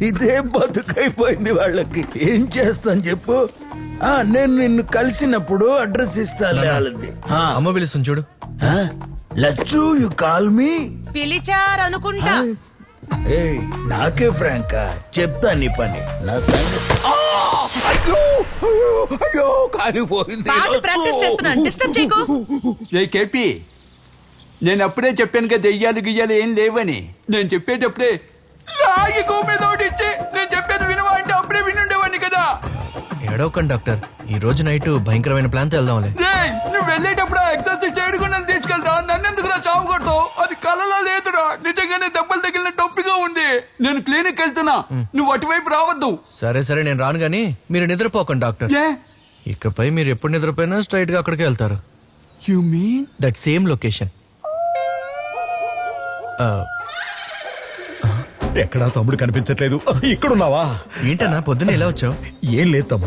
ఇదే బతుకైపోయింది వాళ్ళకి. ఏం చేస్తాను చెప్పు. నేను నిన్ను కలిసినప్పుడు అడ్రస్ ఇస్తాను వాళ్ళది. అమ్మ పిలుస్తుంది చూడు. Lachchu you call me. పిలిచారనుకుంటా. ఏయ్ నాకే ఫ్రాంకా, చెప్తా నీ పని. నా సంగతి అయ్యో అయ్యో అయ్యో కాలిపోయింది. పాట ప్రాక్టీస్ చేస్తున్నాను, డిస్టర్బ్ చేయకు. ఏ కేపీ, నేను అప్పుడే చెప్పాను కదా దెయ్యాలు గియ్యాలు ఏం లేవని. నేను చెప్పేటప్పుడే రాగి గోమెదోడిచ్చి నేను చెప్పేది వినవా అంటే అప్పుడే వినుండేవాడిని కదా. ఏడవకండి డాక్టర్, ఈ రోజు నైట్ భయంకరమైన ప్లాన్ తో వెళ్దాంలే. రేయ్, నువ్వు వెళ్ళేటప్పుడు ఎక్సర్సైజ్ చేయకుండా తీసుకెళ్తా. నన్నెందుకు నా చావు కొడతావు? అది కలలో లేదురా, నిజంగానే దెబ్బలు తగిలిన టొప్పిగా ఉంది. నేను క్లినిక్ వెళ్తున్నా, నువ్వు అటువైపు రావద్దు. సరే సరే నేను రాను గానీ మీరు నిద్రపోకండి డాక్టర్. ఏ ఇకపై మీరు ఎప్పుడు నిద్రపోయినా స్ట్రైట్ గా అక్కడికి వెళ్తారు. You mean that same location. ఎక్కడా తమ్ముడు కనిపించట్లేదు. ఇక్కడున్నావా? ఏంటన్నా పొద్దున్న ఎలా వచ్చావు? ఏం లేదు తమ్ముడు,